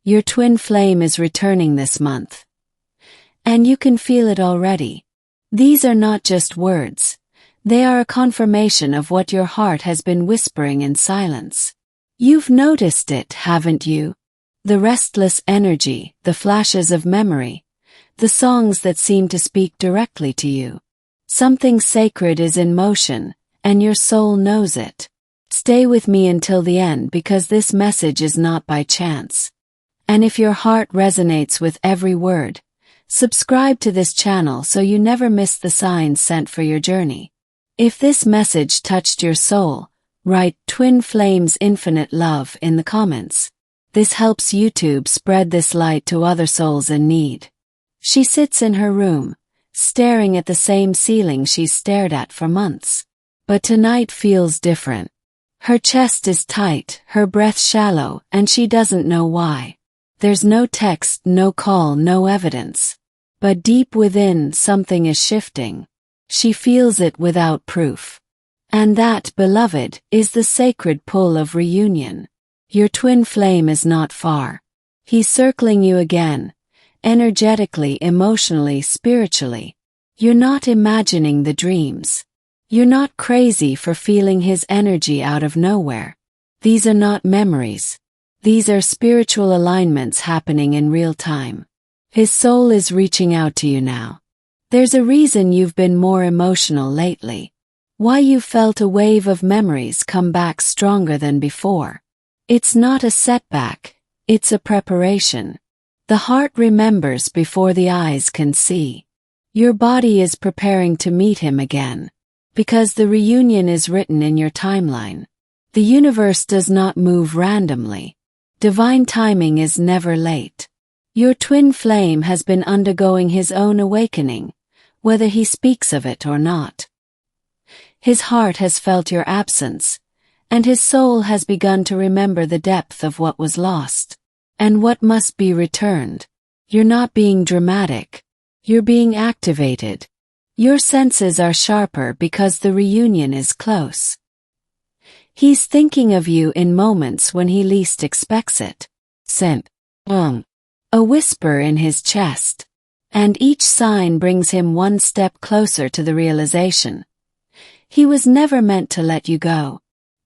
Your twin flame is returning this month. And you can feel it already. These are not just words. They are a confirmation of what your heart has been whispering in silence. You've noticed it, haven't you? The restless energy, the flashes of memory, the songs that seem to speak directly to you. Something sacred is in motion, and your soul knows it. Stay with me until the end because this message is not by chance. And if your heart resonates with every word, subscribe to this channel so you never miss the signs sent for your journey. If this message touched your soul, write Twin Flames Infinite Love in the comments. This helps YouTube spread this light to other souls in need. She sits in her room, staring at the same ceiling she's stared at for months. But tonight feels different. Her chest is tight, her breath shallow, and she doesn't know why. There's no text, no call, no evidence. But deep within, something is shifting. She feels it without proof. And that, beloved, is the sacred pull of reunion. Your twin flame is not far. He's circling you again, energetically, emotionally, spiritually. You're not imagining the dreams. You're not crazy for feeling his energy out of nowhere. These are not memories. These are spiritual alignments happening in real time. His soul is reaching out to you now. There's a reason you've been more emotional lately. Why you felt a wave of memories come back stronger than before. It's not a setback, it's a preparation. The heart remembers before the eyes can see. Your body is preparing to meet him again. Because the reunion is written in your timeline. The universe does not move randomly. Divine timing is never late. Your twin flame has been undergoing his own awakening, whether he speaks of it or not. His heart has felt your absence, and his soul has begun to remember the depth of what was lost, and what must be returned. You're not being dramatic. You're being activated. Your senses are sharper because the reunion is close. He's thinking of you in moments when he least expects it. Scent. A whisper in his chest. And each sign brings him one step closer to the realization. He was never meant to let you go.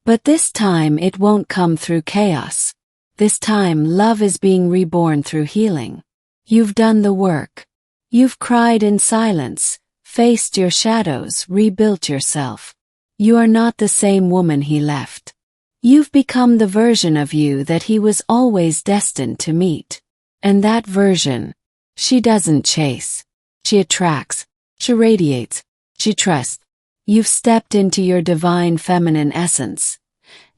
But this time it won't come through chaos. This time love is being reborn through healing. You've done the work. You've cried in silence, faced your shadows, rebuilt yourself. You are not the same woman he left. You've become the version of you that he was always destined to meet. And that version, she doesn't chase. She attracts. She radiates. She trusts. You've stepped into your divine feminine essence.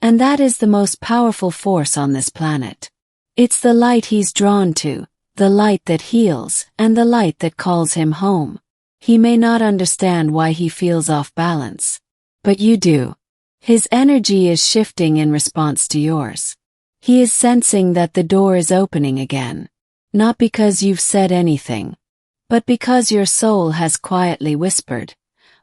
And that is the most powerful force on this planet. It's the light he's drawn to, the light that heals, and the light that calls him home. He may not understand why he feels off balance. But you do. His energy is shifting in response to yours. He is sensing that the door is opening again. Not because you've said anything, but because your soul has quietly whispered,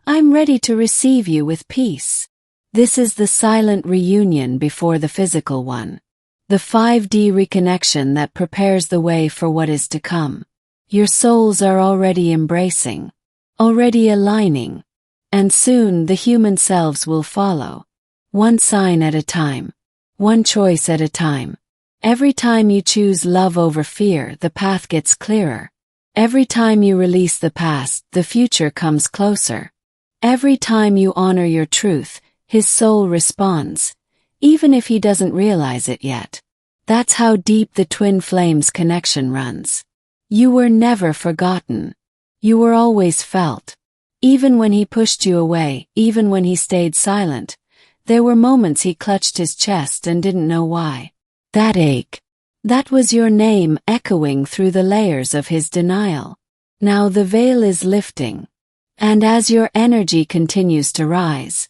I'm ready to receive you with peace. This is the silent reunion before the physical one. The 5D reconnection that prepares the way for what is to come. Your souls are already embracing, already aligning, and soon the human selves will follow. One sign at a time. One choice at a time. Every time you choose love over fear, the path gets clearer. Every time you release the past, the future comes closer. Every time you honor your truth, his soul responds, even if he doesn't realize it yet. That's how deep the twin flames connection runs. You were never forgotten. You were always felt. Even when he pushed you away, even when he stayed silent, there were moments he clutched his chest and didn't know why. That ache. That was your name echoing through the layers of his denial. Now the veil is lifting. And as your energy continues to rise,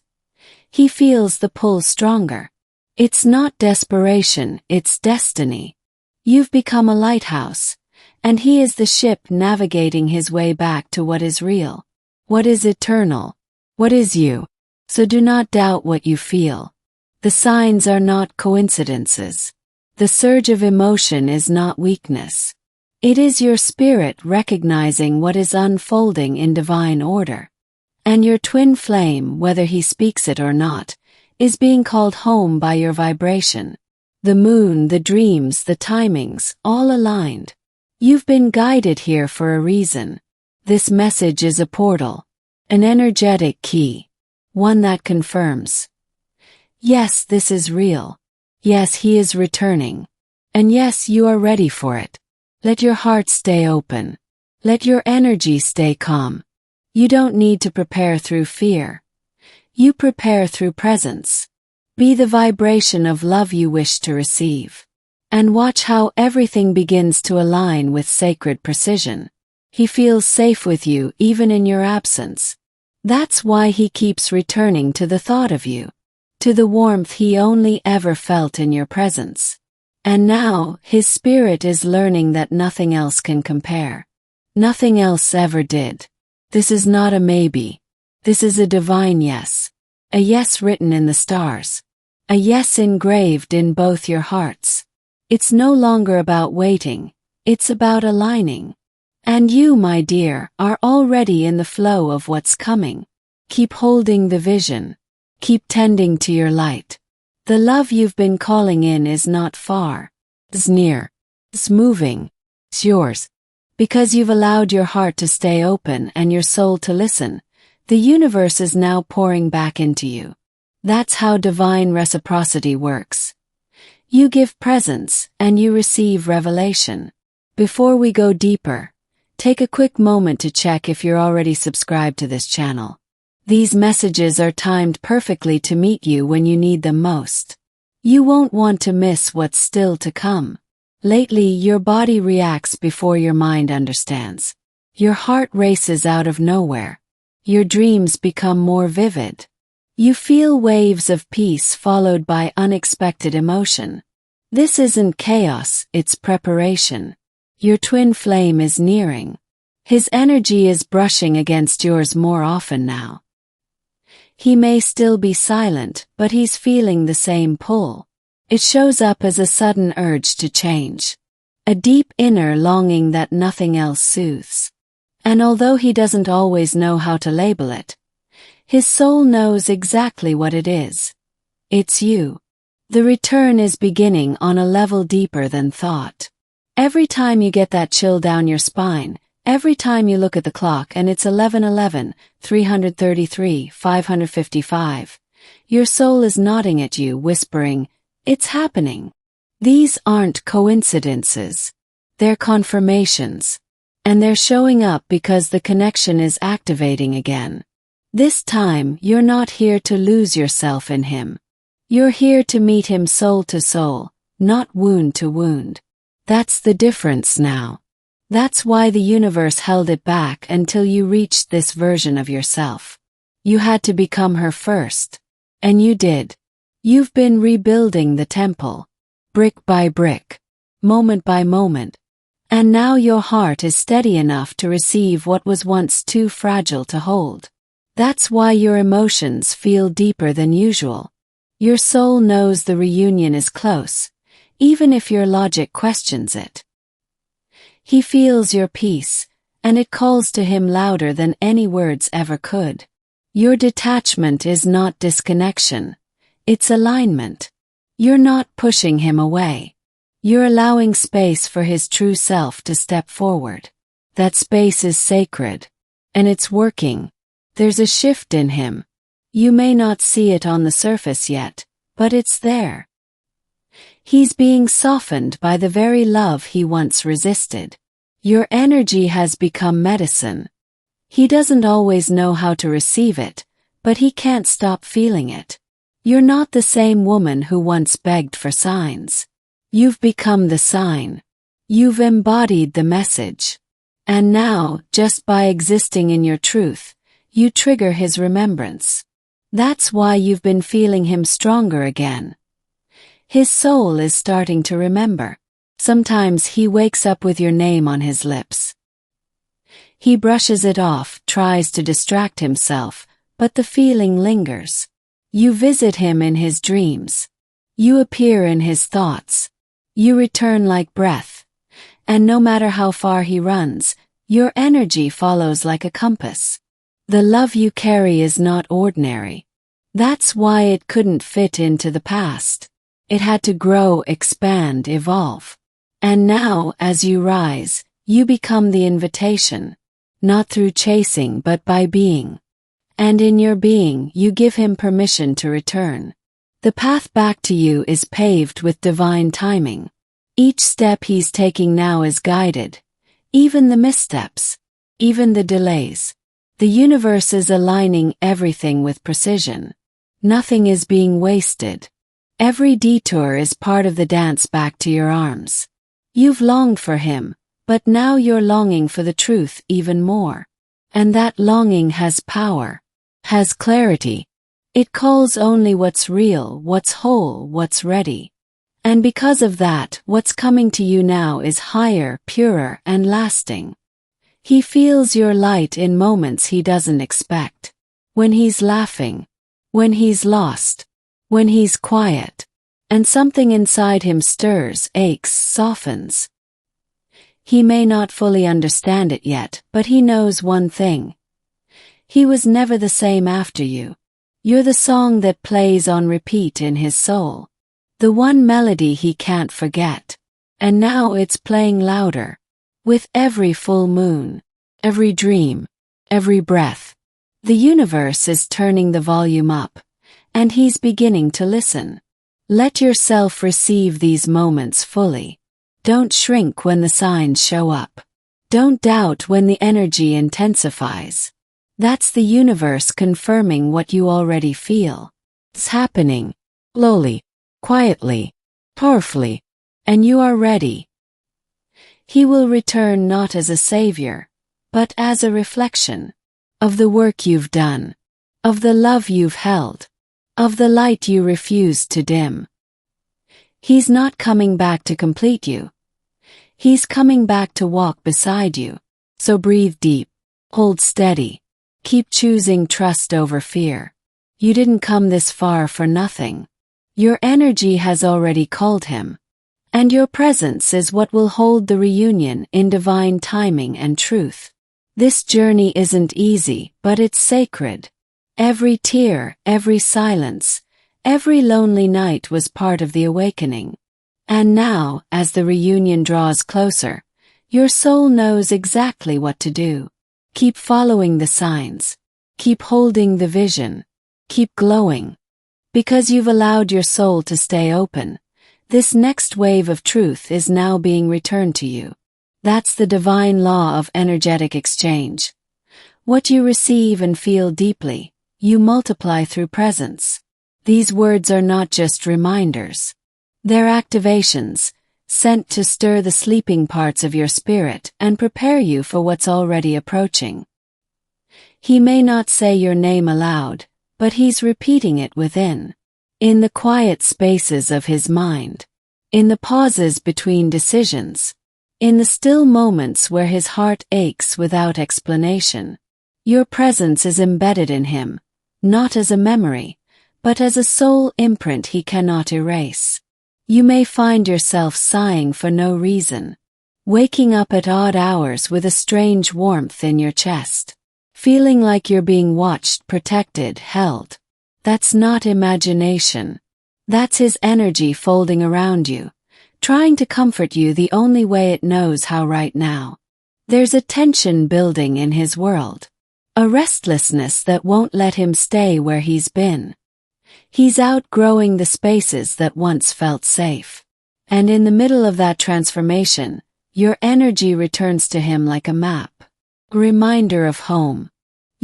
he feels the pull stronger. It's not desperation, it's destiny. You've become a lighthouse, and he is the ship navigating his way back to what is real, what is eternal, what is you. So do not doubt what you feel. The signs are not coincidences. The surge of emotion is not weakness. It is your spirit recognizing what is unfolding in divine order. And your twin flame, whether he speaks it or not, is being called home by your vibration. The moon, the dreams, the timings, all aligned. You've been guided here for a reason. This message is a portal, an energetic key, one that confirms. Yes, this is real. Yes, he is returning. And yes, you are ready for it. Let your heart stay open. Let your energy stay calm. You don't need to prepare through fear. You prepare through presence. Be the vibration of love you wish to receive. And watch how everything begins to align with sacred precision. He feels safe with you even in your absence. That's why he keeps returning to the thought of you, to the warmth he only ever felt in your presence. And now, his spirit is learning that nothing else can compare. Nothing else ever did. This is not a maybe. This is a divine yes. A yes written in the stars. A yes engraved in both your hearts. It's no longer about waiting. It's about aligning. And you, my dear, are already in the flow of what's coming. Keep holding the vision. Keep tending to your light. The love you've been calling in is not far. It's near. It's moving. It's yours. Because you've allowed your heart to stay open and your soul to listen, the universe is now pouring back into you. That's how divine reciprocity works. You give presence and you receive revelation. Before we go deeper, take a quick moment to check if you're already subscribed to this channel. These messages are timed perfectly to meet you when you need them most. You won't want to miss what's still to come. Lately, your body reacts before your mind understands. Your heart races out of nowhere. Your dreams become more vivid. You feel waves of peace followed by unexpected emotion. This isn't chaos, it's preparation. Your twin flame is nearing. His energy is brushing against yours more often now. He may still be silent, but he's feeling the same pull. It shows up as a sudden urge to change. A deep inner longing that nothing else soothes. And although he doesn't always know how to label it, his soul knows exactly what it is. It's you. The return is beginning on a level deeper than thought. Every time you get that chill down your spine, every time you look at the clock and it's 11:11, 333, 555, your soul is nodding at you, whispering, "It's happening." These aren't coincidences. They're confirmations. And they're showing up because the connection is activating again. This time, you're not here to lose yourself in him. You're here to meet him soul to soul, not wound to wound. That's the difference now. That's why the universe held it back until you reached this version of yourself. You had to become her first. And you did. You've been rebuilding the temple. Brick by brick. Moment by moment. And now your heart is steady enough to receive what was once too fragile to hold. That's why your emotions feel deeper than usual. Your soul knows the reunion is close, even if your logic questions it. He feels your peace, and it calls to him louder than any words ever could. Your detachment is not disconnection. It's alignment. You're not pushing him away. You're allowing space for his true self to step forward. That space is sacred. And it's working. There's a shift in him. You may not see it on the surface yet, but it's there. He's being softened by the very love he once resisted. Your energy has become medicine. He doesn't always know how to receive it, but he can't stop feeling it. You're not the same woman who once begged for signs. You've become the sign. You've embodied the message. And now, just by existing in your truth, you trigger his remembrance. That's why you've been feeling him stronger again. His soul is starting to remember. Sometimes he wakes up with your name on his lips. He brushes it off, tries to distract himself, but the feeling lingers. You visit him in his dreams. You appear in his thoughts. You return like breath. And no matter how far he runs, your energy follows like a compass. The love you carry is not ordinary. That's why it couldn't fit into the past. It had to grow, expand, evolve. And now, as you rise, you become the invitation. Not through chasing but by being. And in your being, you give him permission to return. The path back to you is paved with divine timing. Each step he's taking now is guided. Even the missteps. Even the delays. The universe is aligning everything with precision. Nothing is being wasted. Every detour is part of the dance back to your arms. You've longed for him, but now you're longing for the truth even more. And that longing has power. Has clarity. It calls only what's real, what's whole, what's ready. And because of that, what's coming to you now is higher, purer, and lasting. He feels your light in moments he doesn't expect. When he's laughing. When he's lost. When he's quiet. And something inside him stirs, aches, softens. He may not fully understand it yet, but he knows one thing. He was never the same after you. You're the song that plays on repeat in his soul. The one melody he can't forget. And now it's playing louder. With every full moon. Every dream. Every breath. The universe is turning the volume up. And he's beginning to listen. Let yourself receive these moments fully. Don't shrink when the signs show up. Don't doubt when the energy intensifies. That's the universe confirming what you already feel. It's happening. Slowly. Quietly, powerfully, and you are ready. He will return not as a savior, but as a reflection of the work you've done, of the love you've held, of the light you refused to dim. He's not coming back to complete you. He's coming back to walk beside you. So breathe deep, hold steady, keep choosing trust over fear. You didn't come this far for nothing. Your energy has already called him. And your presence is what will hold the reunion in divine timing and truth. This journey isn't easy, but it's sacred. Every tear, every silence, every lonely night was part of the awakening. And now, as the reunion draws closer, your soul knows exactly what to do. Keep following the signs. Keep holding the vision. Keep glowing. Because you've allowed your soul to stay open, this next wave of truth is now being returned to you. That's the divine law of energetic exchange. What you receive and feel deeply, you multiply through presence. These words are not just reminders. They're activations, sent to stir the sleeping parts of your spirit and prepare you for what's already approaching. He may not say your name aloud, but he's repeating it within. In the quiet spaces of his mind. In the pauses between decisions. In the still moments where his heart aches without explanation. Your presence is embedded in him, not as a memory, but as a soul imprint he cannot erase. You may find yourself sighing for no reason. Waking up at odd hours with a strange warmth in your chest. Feeling like you're being watched, protected, held. That's not imagination. That's his energy folding around you, trying to comfort you the only way it knows how right now. There's a tension building in his world. A restlessness that won't let him stay where he's been. He's outgrowing the spaces that once felt safe. And in the middle of that transformation, your energy returns to him like a map. A reminder of home.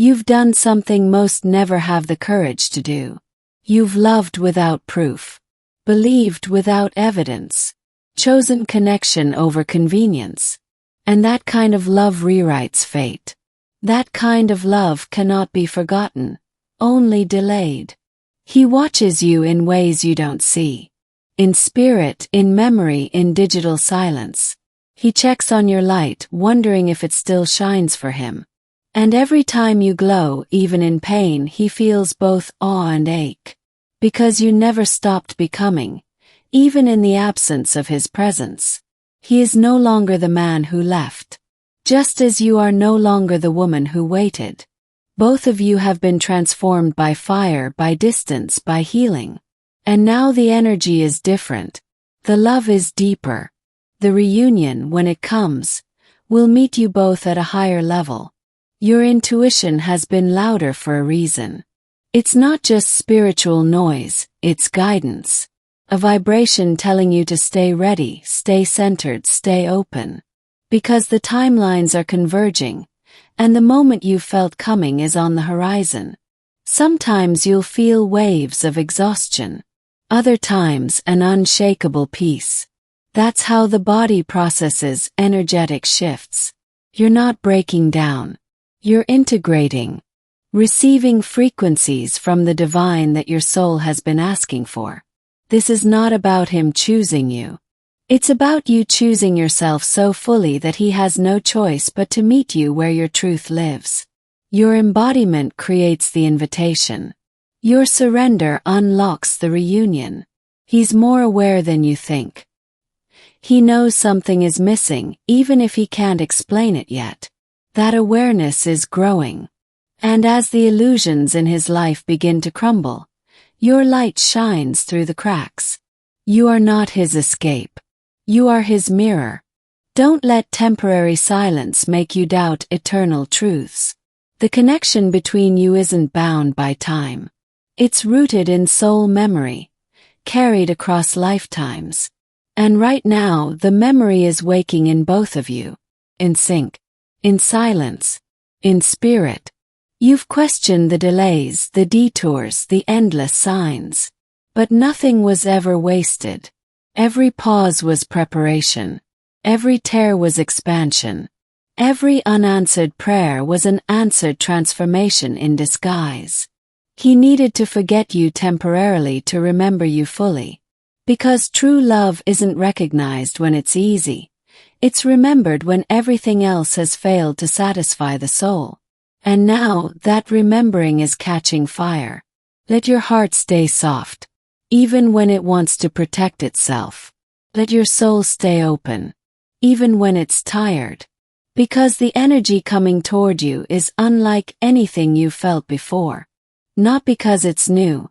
You've done something most never have the courage to do. You've loved without proof. Believed without evidence. Chosen connection over convenience. And that kind of love rewrites fate. That kind of love cannot be forgotten, only delayed. He watches you in ways you don't see. In spirit, in memory, in digital silence. He checks on your light, wondering if it still shines for him. And every time you glow, even in pain, he feels both awe and ache. Because you never stopped becoming. even in the absence of his presence. He is no longer the man who left. Just as you are no longer the woman who waited. Both of you have been transformed by fire, by distance, by healing. And now the energy is different. The love is deeper. The reunion, when it comes, will meet you both at a higher level. Your intuition has been louder for a reason. It's not just spiritual noise, it's guidance. A vibration telling you to stay ready, stay centered, stay open. Because the timelines are converging, and the moment you felt coming is on the horizon. Sometimes you'll feel waves of exhaustion. Other times an unshakable peace. That's how the body processes energetic shifts. You're not breaking down. You're integrating. Receiving frequencies from the divine that your soul has been asking for. This is not about him choosing you. It's about you choosing yourself so fully that he has no choice but to meet you where your truth lives. Your embodiment creates the invitation. Your surrender unlocks the reunion. He's more aware than you think. He knows something is missing, even if he can't explain it yet. That awareness is growing. And as the illusions in his life begin to crumble, your light shines through the cracks. You are not his escape. You are his mirror. Don't let temporary silence make you doubt eternal truths. The connection between you isn't bound by time. It's rooted in soul memory, carried across lifetimes. And right now, the memory is waking in both of you. In sync. In silence. In spirit. You've questioned the delays, the detours, the endless signs. But nothing was ever wasted. Every pause was preparation. Every tear was expansion. Every unanswered prayer was an answered transformation in disguise. He needed to forget you temporarily to remember you fully. Because true love isn't recognized when it's easy. It's remembered when everything else has failed to satisfy the soul. And now, that remembering is catching fire. Let your heart stay soft. Even when it wants to protect itself. Let your soul stay open. Even when it's tired. Because the energy coming toward you is unlike anything you've felt before. Not because it's new,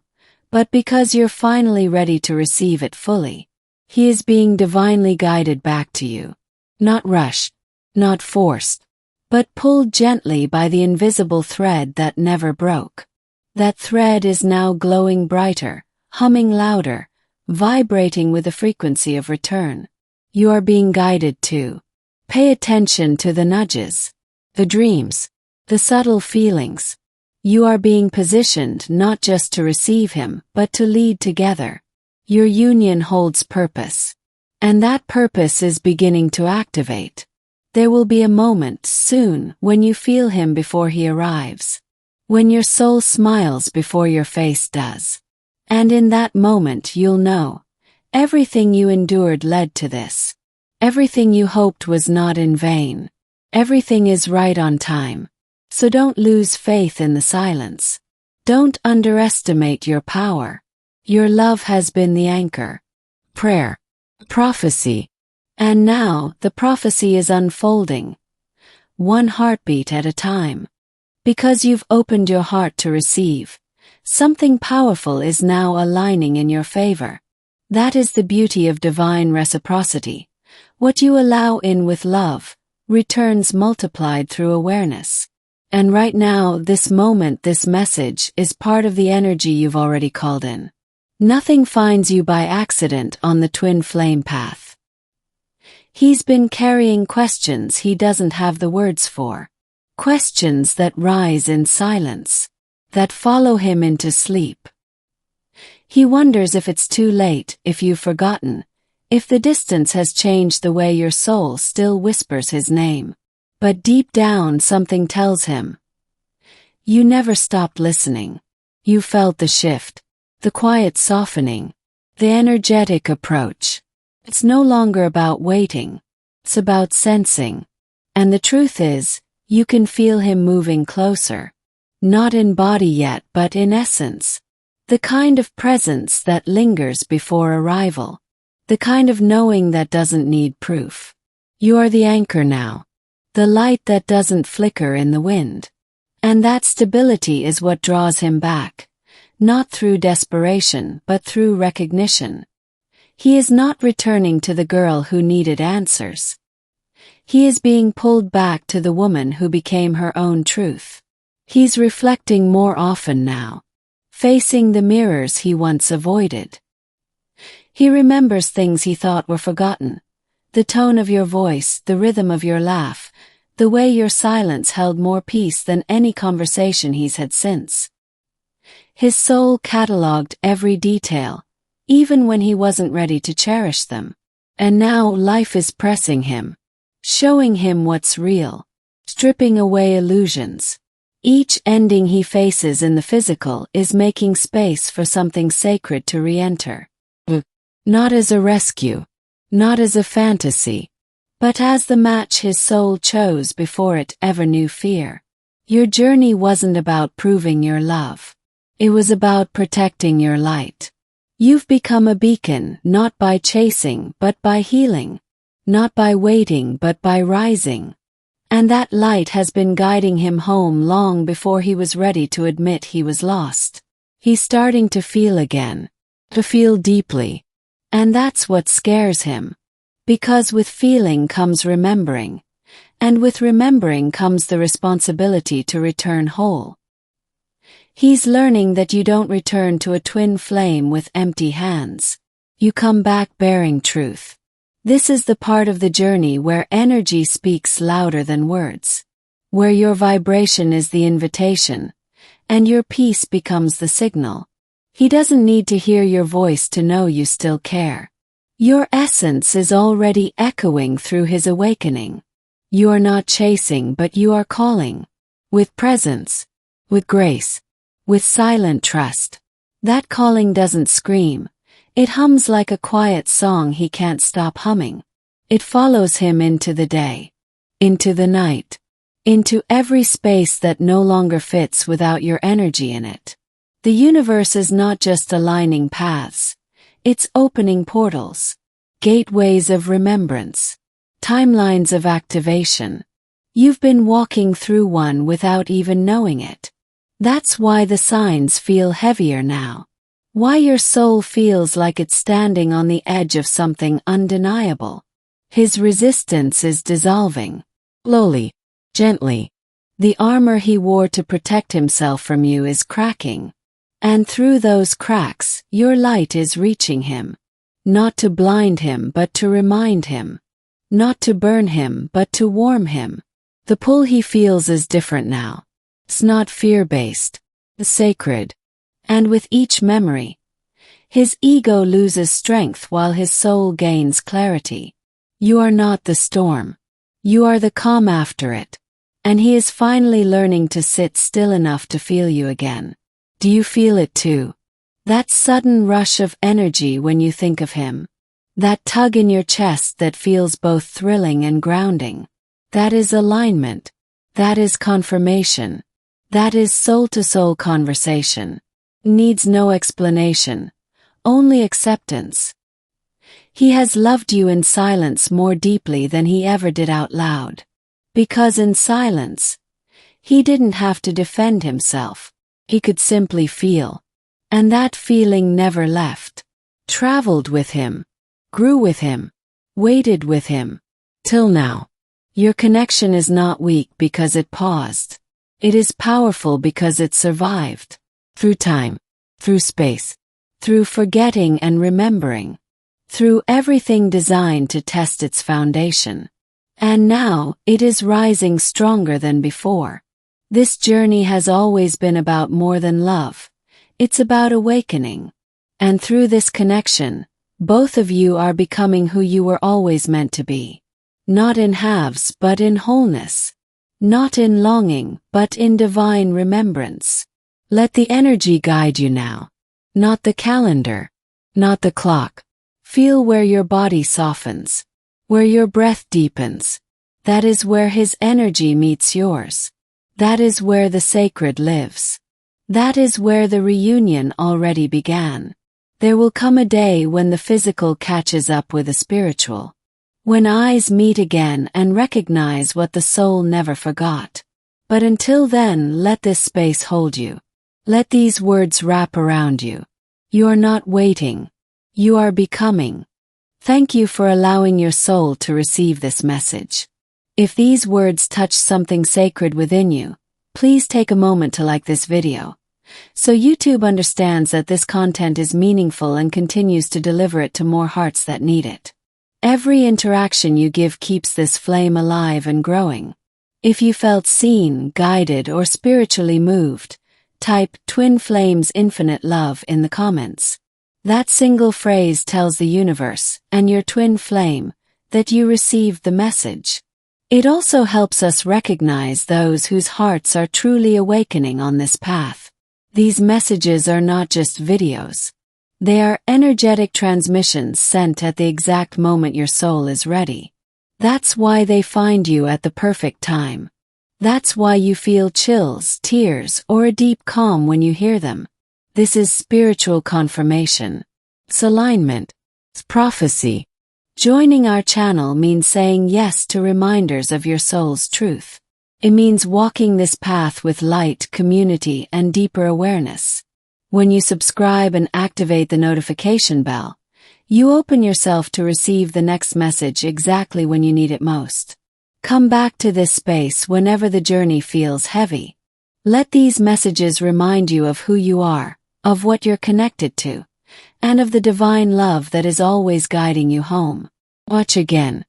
but because you're finally ready to receive it fully. He is being divinely guided back to you. Not rushed, not forced, but pulled gently by the invisible thread that never broke. That thread is now glowing brighter, humming louder, vibrating with the frequency of return. You are being guided too. Pay attention to the nudges, the dreams, the subtle feelings. You are being positioned not just to receive him, but to lead together. Your union holds purpose. And that purpose is beginning to activate. There will be a moment soon when you feel him before he arrives. When your soul smiles before your face does. And in that moment you'll know. Everything you endured led to this. Everything you hoped was not in vain. Everything is right on time. So don't lose faith in the silence. Don't underestimate your power. Your love has been the anchor. Prayer. Prophecy. And now, the prophecy is unfolding. One heartbeat at a time. Because you've opened your heart to receive. Something powerful is now aligning in your favor. That is the beauty of divine reciprocity. What you allow in with love, returns multiplied through awareness. And right now, this moment, this message, is part of the energy you've already called in. Nothing finds you by accident on the twin flame path. He's been carrying questions he doesn't have the words for. Questions that rise in silence. That follow him into sleep. He wonders if it's too late, if you've forgotten, if the distance has changed the way your soul still whispers his name. But deep down something tells him. You never stopped listening. You felt the shift, the quiet softening, the energetic approach. It's no longer about waiting. It's about sensing. And the truth is, you can feel him moving closer. Not in body yet, but in essence. The kind of presence that lingers before arrival. The kind of knowing that doesn't need proof. You are the anchor now. The light that doesn't flicker in the wind. And that stability is what draws him back, not through desperation but through recognition. He is not returning to the girl who needed answers. He is being pulled back to the woman who became her own truth. He's reflecting more often now, facing the mirrors he once avoided. He remembers things he thought were forgotten. The tone of your voice, the rhythm of your laugh, the way your silence held more peace than any conversation he's had since. His soul catalogued every detail, even when he wasn't ready to cherish them. And now life is pressing him, showing him what's real, stripping away illusions. Each ending he faces in the physical is making space for something sacred to re-enter. Not as a rescue, not as a fantasy, but as the match his soul chose before it ever knew fear. Your journey wasn't about proving your love. It was about protecting your light. You've become a beacon, not by chasing but by healing, not by waiting but by rising. And that light has been guiding him home long before he was ready to admit he was lost. He's starting to feel again, to feel deeply. And that's what scares him. Because with feeling comes remembering, and with remembering comes the responsibility to return whole. He's learning that you don't return to a twin flame with empty hands. You come back bearing truth. This is the part of the journey where energy speaks louder than words, where your vibration is the invitation, and your peace becomes the signal. He doesn't need to hear your voice to know you still care. Your essence is already echoing through his awakening. You are not chasing but you are calling. With presence, with grace, with silent trust. That calling doesn't scream. It hums like a quiet song he can't stop humming. It follows him into the day, into the night, into every space that no longer fits without your energy in it. The universe is not just aligning paths, it's opening portals, gateways of remembrance, timelines of activation. You've been walking through one without even knowing it. That's why the signs feel heavier now. Why your soul feels like it's standing on the edge of something undeniable. His resistance is dissolving. Slowly, gently. The armor he wore to protect himself from you is cracking. And through those cracks, your light is reaching him. Not to blind him but to remind him. Not to burn him but to warm him. The pull he feels is different now. It's not fear-based. It's sacred. And with each memory, his ego loses strength while his soul gains clarity. You are not the storm. You are the calm after it. And he is finally learning to sit still enough to feel you again. Do you feel it too? That sudden rush of energy when you think of him. That tug in your chest that feels both thrilling and grounding. That is alignment. That is confirmation. That is soul-to-soul conversation. Needs no explanation. Only acceptance. He has loved you in silence more deeply than he ever did out loud. Because in silence, he didn't have to defend himself. He could simply feel. And that feeling never left. Traveled with him. Grew with him. Waited with him. Till now. Your connection is not weak because it paused. It is powerful because it survived. Through time. Through space. Through forgetting and remembering. Through everything designed to test its foundation. And now, it is rising stronger than before. This journey has always been about more than love. It's about awakening. And through this connection, both of you are becoming who you were always meant to be. Not in halves but in wholeness. Not in longing but in divine remembrance. Let the energy guide you now. Not the calendar. Not the clock. Feel where your body softens. Where your breath deepens. That is where his energy meets yours. That is where the sacred lives. That is where the reunion already began. There will come a day when the physical catches up with the spiritual. When eyes meet again and recognize what the soul never forgot. But until then, let this space hold you. Let these words wrap around you. You are not waiting. You are becoming. Thank you for allowing your soul to receive this message. If these words touch something sacred within you, please take a moment to like this video, so YouTube understands that this content is meaningful and continues to deliver it to more hearts that need it. Every interaction you give keeps this flame alive and growing. If you felt seen, guided, or spiritually moved, type Twin Flames Infinite Love in the comments. That single phrase tells the universe, and your twin flame, that you received the message. It also helps us recognize those whose hearts are truly awakening on this path. These messages are not just videos. They are energetic transmissions sent at the exact moment your soul is ready. That's why they find you at the perfect time. That's why you feel chills, tears, or a deep calm when you hear them. This is spiritual confirmation. It's alignment. It's prophecy. Joining our channel means saying yes to reminders of your soul's truth. It means walking this path with light, community, and deeper awareness. When you subscribe and activate the notification bell, you open yourself to receive the next message exactly when you need it most. Come back to this space whenever the journey feels heavy. Let these messages remind you of who you are, of what you're connected to, and of the divine love that is always guiding you home. Watch again.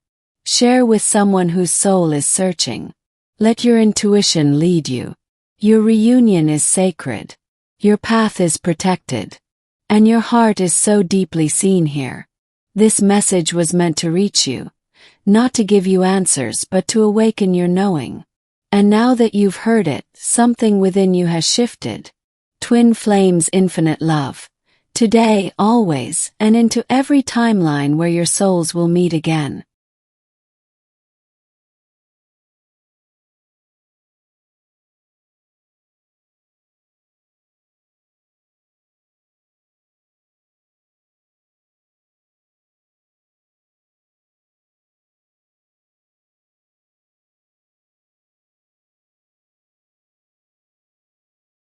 Share with someone whose soul is searching. Let your intuition lead you. Your reunion is sacred. Your path is protected. And your heart is so deeply seen here. This message was meant to reach you, not to give you answers but to awaken your knowing. And now that you've heard it, something within you has shifted. Twin Flames Infinite Love. Today, always, and into every timeline where your souls will meet again.